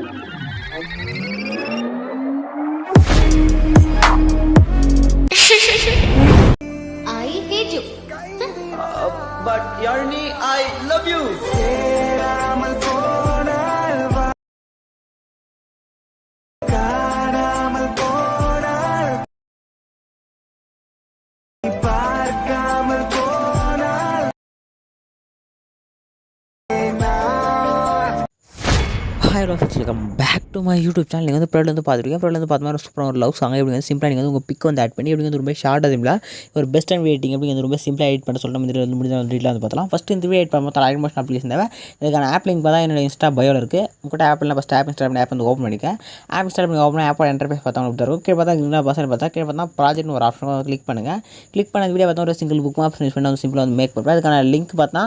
I hate you. But Yarni, I love you. Hi friends, welcome back to my YouTube channel. நீங்கள் வந்து ப்ரெட்லேருந்து பார்த்துருக்கீங்க. ப்ரெட்லேருந்து பார்த்து மாதிரி சூப்பராக ஒரு லவ் சாங் எப்படி வந்து சிம்பிளாக நீங்கள் வந்து உங்கள் பிக் வந்து ஆட் பண்ணி எப்படி வந்து ரொம்ப ஷார்ட்டாக சிம்பிளாக ஒரு பெஸ்ட் அண்ட் எடிட்டிங் எப்படி வந்து ரொம்ப சிம்பிளாக எடிட் பண்ண சொல்லிட்டு வந்து வந்து முடிஞ்ச டீட்டில் வந்து பார்த்தலாம். ஃபஸ்ட்டு இந்த வீடியோ எடிட் பண்ண பார்த்தா ஆட் மோஷன் அப்ளிகேஷன் தேவை. இதுக்கான ஆப் லிங்க் பார்த்தா என்னோட இன்ஸ்டா பயோவில் இருக்குது. உங்கள்கிட்ட ஆப்பில் ஃபஸ்ட் ஆப் இன்ஸ்டால் பண்ணி ஆப் வந்து ஓப்பன் பண்ணிக்க. ஆப் இன்ஸ்டால் பண்ணி ஓப்பன் ஆப்போட இன்டர்ஃபேஸ் பார்த்தா உங்களுக்கு இருக்கும். கீழே பார்த்தா என்ன பர்சன் பார்த்தா கீழே பார்த்தா ப்ராஜெக்ட்னு ஒரு ஆப்ஷன் கிளிக் பண்ணுங்கள். கிளிக் பண்ண வீடியோ பார்த்தா ஒரு சிங்கிள் புக் ஆப்ஷன் யூஸ் பண்ணி வந்து சிம்பிளாக வந்து மேக் பண்ணுறேன். அதுக்கான லிங்க் பார்த்தா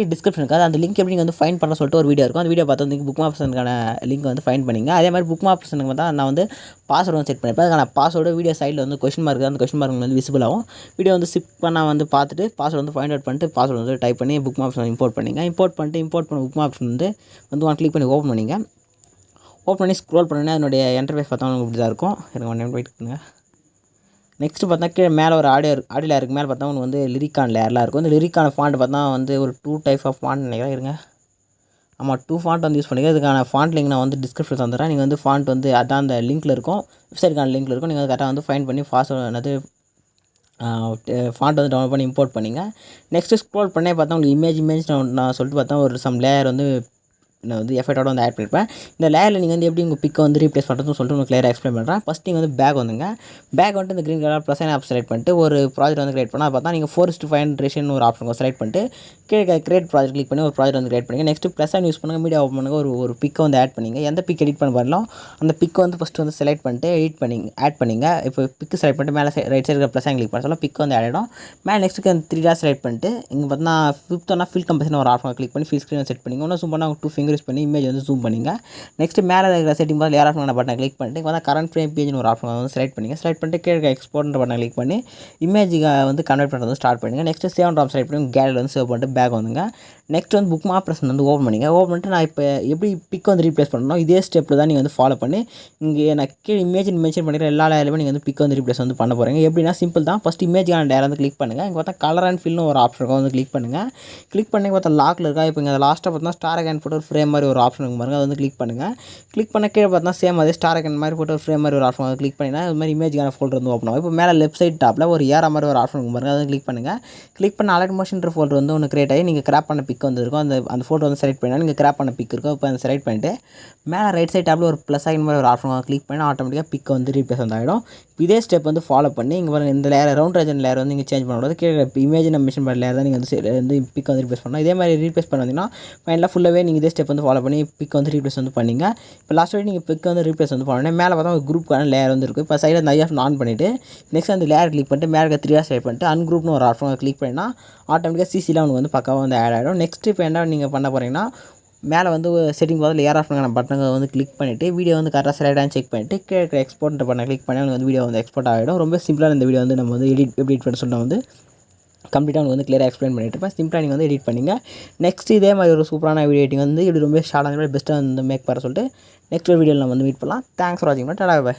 டிஸ்கிரிப்ஷன் இருக்காது. அந்த லிங்க் எப்படி நீங்கள் வந்து ஃபைன் பண்ண சொல்லிட்டு ஒரு வீடியோ இருக்கும். அந்த வீடியோ பார்த்து வந்து புக் ஆப்ஷனுக்கான லிங்க் வந்து ஃபைன் பண்ணிங்க. அதே மாதிரி புக் ஆப்ஷனுக்கு பார்த்தா நான் வந்து பாஸ்வேர்டு வந்து செட் பண்ணியிருப்பேன். அதுக்கான பாஸ்வேர்டு வீடியோ சைடில் வந்து கொஸ்டின் மார்க் அந்த கொஸ்டின் மார்க் வந்து விசிபிள் ஆகும். வீடியோ வந்து சிப் பண்ண வந்து பார்த்துட்டு பாஸ்வேர்டு வந்து ஃபைண்ட் அவுட் பண்ணிட்டு பாஸ்வேர்டு வந்து டைப் பண்ணி புக் ஆப்ஷன் இம்போர்ட் பண்ணிங்க. இம்போர்ட் பண்ண புக் ஆப்ஷன் வந்து ஒன் கிளிக் பண்ணி ஓப்பன் பண்ணிங்க. ஓப்பன் பண்ணி ஸ்க்ரோல் பண்ணிங்கன்னா அதனுடைய இன்டர்ஃபேஸ் பார்த்தா உங்களுக்கு இப்படி தான் இருக்கும். எனக்கு ஒன் வெயிட் பண்ணுங்கள். நெக்ஸ்ட்டு பார்த்தா கீழே மேலே ஒரு ஆடியோ லேயருக்கு மேலே பார்த்தா உங்களுக்கு வந்து லிரிக்கான லேயர்லாம் இருக்கும். இந்த லிரிக்கான ஃபாண்ட் பார்த்தா வந்து ஒரு 2 டைப் ஆஃப் ஃபாண்ட் நினைக்கிறேன். இருங்க, ஆமாம் 2 ஃபாண்ட் வந்து யூஸ் பண்ணிக்க. இதுக்கான ஃபாண்ட் லிங்க் நான் வந்து டிஸ்கிரிப்ஷன் தந்துடுறேன். நீங்கள் வந்து ஃபாண்ட் வந்து அதான் அந்த லிங்க்கில் இருக்கும், வெப்சைட்டுக்கான லிங்க்கில் இருக்கும். நீங்கள் கரெக்டாக வந்து ஃபைண்ட் பண்ணி என்னது ஃபாண்ட் வந்து டவுன்லோட் பண்ணி இம்போர்ட் பண்ணிங்க. நெக்ஸ்ட்டு ஸ்க்ரோல் பண்ணே பார்த்தா உங்களுக்கு இமேஜ் நான் சொல்லிட்டு பார்த்தா ஒரு சம் லேயர் வந்து நான் வந்து எஃபெக்டோட வந்து ஆட் பண்ணியிருப்பேன். இந்த லேயரில் நீங்கள் வந்து எப்படி உங்கள் பிக்கை வந்து ரீப்ளேஸ் பண்ணுறதுன்னு சொல்லிட்டு உங்களுக்கு கிளியராக எக்ஸ்பிளைன் பண்ணுறேன். ஃபஸ்ட் நீங்கள் வந்து பேக் வந்துங்க. பேக் வந்துட்டு இந்த green colour plus app select பண்ணிட்டு ஒரு ப்ராஜெக்ட் வந்து கிரியேட் பண்ணால் பார்த்தா நீங்கள் 4:5 ரேஷன் ஒரு ஆப்ஷன் செலக்ட் பண்ணிட்டு கிரியேட் ப்ராஜெக்ட் கிளிக் பண்ணி ஒரு ப்ராஜெக்ட் வந்து கிரியேட் பண்ணுங்கள். நெக்ஸ்ட் ப்ளஸ் யூஸ் பண்ணுங்கள். மீடியா ஓப்பன் பண்ணுங்கள். ஒரு பிக்கை வந்து ஆட் பண்ணிங்க. எந்த பிக் எடிட் பண்ண வரலாம் அந்த பிக்கை வந்து ஃபஸ்ட்டு வந்து செலக்ட் பண்ணிட்டு ஆட் பண்ணிங்க. இப்போ பிக்கு செலக்ட் பண்ணிட்டு மேலே ரைட் சைடு ப்ளஸ் கிளிக் பண்ண சொல்ல பிக் வந்து ஆட் ஆகிடும். மேலே நெக்ஸ்ட்டுக்கு அந்த 3 டாட் செலக்ட் பண்ணிட்டு இங்கே பார்த்தா ஃபிஃப்த்னா ஃபில் கம்பெனி ஒரு ஆப்ஷன் கிளிக் பண்ணி ஃபில் ஸ்க்ரீன் செட் பண்ணிங்க. இன்னும் பண்ணால் 2 ஃபிங்கர் யூஸ் பண்ணி இமேஜ் வந்து ஜூம் பண்ணிங்க. நெக்ஸ்ட் மேலே இருக்கிற செட்டிங் பார்த்து ஏர் ஆப்ஷன் பட்டனை கிளிக் பண்ணிட்டு பார்த்தா கரண்ட் ஃப்ரேம் பேஜ்னு ஒரு ஆப்ஷன் வந்து செலக்ட் பண்ணிங்க. செலக்ட் பண்ணிட்டு கீழே எக்ஸ்போர்ட் பட்டனை கிளிக் பண்ணி இமேஜுக்கு வந்து கன்வெர்ட் பண்ணுறது ஸ்டார்ட் பண்ணுங்க. நெக்ஸ்ட் சேவ் ட்ராப் செலக்ட் பண்ணி கேலரி வந்து சேவ் பண்ணிட்டு பேக் வந்துங்க. நெக்ஸ்ட் வந்து புக் ஆப்ஷன் வந்து ஓப்பன் பண்ணிங்க. ஓப்பன் பண்ணிட்டு நான் இப்போ எப்படி பிக் வந்து ரீப்ளேஸ் பண்ணணும் இதே ஸ்டெப்பில் தான் நீங்கள் வந்து ஃபாலோ பண்ணி இங்கே நான் கீழே இமேஜ் மென்ஷன் பண்ணிக்கிற எல்லா லேயருமே நீங்கள் வந்து பிக் வந்து ரீப்ளேஸ் வந்து பண்ண போகிறீங்க. எப்படின்னா சிம்பிள் தான். ஃபஸ்ட் இமேஜான லேயர் வந்து கிளிக் பண்ணுங்கள். இங்கே பார்த்தா கலர் அண்ட் ஃபில்னு ஒரு ஆப்ஷன் வந்து கிளிக் பண்ணுங்கள். கிளிக் பண்ணி பார்த்தா லாக்கில் இருக்கா. இப்போ இங்கே லாஸ்ட்டாக பார்த்தா ஸ்டார் அகைன் போட்டு ஒரு ஃப்ரேம் மாதிரி ஒரு ஆப்ஷன் பாருங்கள். அது வந்து கிளிக் பண்ணுங்கள். கிளிக் பண்ண கீழே பார்த்தா சேம் அதே ஸ்டார் அகைன் மாதிரி போட்டு ஒரு ஃப்ரேம் மாதிரி ஒரு ஆப்ஷன் கிளிக் பண்ணினா இது மாதிரி இமேஜான ஃபோல்டர் வந்து ஓப்பன் ஆகும். இப்போ மேலே லெஃப்ட் சைட் டாப்பில் ஒரு ஏற மாதிரி ஒரு ஆப்ஷன் பாருங்கள். அதை கிளிக் பண்ணுங்கள். கிளிக் பண்ண அலர்ட் மோஷன் ஃபோல்டர் வந்து ஒன்று கிரியேட் ஆகி நீங்கள் கிராப் பண்ண பிக் வந்து இருக்கும். அந்த ஃபோட்டோ வந்து செலக்ட் பண்ணால் நீங்கள் கிராப் பண்ண பிக் இருக்கும். இப்போ அந்த செலக்ட் பண்ணிட்டு மேலே ரைட் சைட் டாப்பில் ஒரு ப்ளஸ் ஆகின் மாதிரி ஒரு ஆப்ஷன் கிளிக் பண்ணி ஆட்டோமேட்டிக்காக பிக் வந்து ரீப்ளேஸ் வந்து ஆகிடும். இதே ஸ்டெப் வந்து ஃபாலோ பண்ணி இங்கே பாருங்கள் இந்த லேயர் ரவுண்ட் ரேஜன் லேயர் வந்து நீங்கள் சேஞ்ச் பண்ணக்கூடாது. கீழே இமேஜ் நம்ம மிஷன் பண்ண லேயர் தான் நீங்கள் வந்து பிக் வந்து ரீப்ளேஸ் பண்ணணும். இதே மாதிரி ரீப்ளேஸ் பண்ணீங்கன்னா ஃபைனலாக ஃபுல்லாகவே நீங்கள் இதே ஸ்டெப் வந்து ஃபாலோ பண்ணி பிக் வந்து ரீப்ளேஸ் வந்து பண்ணிங்க. இப்போ லாஸ்ட் வரைக்கும் நீங்கள் பிக் வந்து ரீப்ளேஸ் வந்து பண்ணணும். மேலே பார்த்தா ஒரு குரூப்புக்கான லேயர் வந்து இருக்கும். இப்போ சைடில் அந்த ஐ ஆஃப் ஆன் பண்ணிவிட்டு நெக்ஸ்ட் அந்த லேயர் கிளிக் பண்ணிட்டு மேலே 3 டாட் செலக்ட் பண்ணிட்டு அன்குரூப்னு ஒரு ஆப்ஷன் கிளிக் பண்ணினா ஆட்டோமேட்டிக்காக சிசியில் அவனுக்கு வந்து பக்காவாக வந்து ஆட் ஆகிடும். நெக்ஸ்ட் இப்போ என்ன நீங்கள் பண்ண போகிறீங்கன்னா மேலே வந்து செட்டிங் பார்த்து ஏர் ஆப்ஷனுக்கான பட்டனை வந்து கிளிக் பண்ணிவிட்டு வீடியோ வந்து கரெக்டாக செலக்டாக செக் பண்ணிவிட்டு கீழே எக்ஸ்போர்ட் பண்ண கிளிக் பண்ணி வந்து வீடியோ வந்து எக்ஸ்போர்ட் ஆகிடும். ரொம்ப சிம்பிளாக இந்த வீடியோ வந்து நம்ம வந்து எடிட் பண்ண சொன்னால் வந்து கம்ப்ளீட்டாக உங்களுக்கு வந்து கிளியராக எக்ஸ்பிளைன் பண்ணிட்டு இருப்பேன். சிம்பிளாக நீங்கள் வந்து எடிட் பண்ணிங்க. நெக்ஸ்ட் இதே மாதிரி ஒரு சூப்பரான வீடியோ எடிட்டிங் வந்து இப்படி ரொம்ப ஷார்ட்டாக பெஸ்ட்டாக வந்து மேக் பண்ண சொல்லிட்டு நெக்ஸ்ட் ஒரு வீடியோவில் நம்ம வந்து மீட் பண்ணலாம். தேங்க்ஸ் ஃபார் வாட்சிங். Tata bye.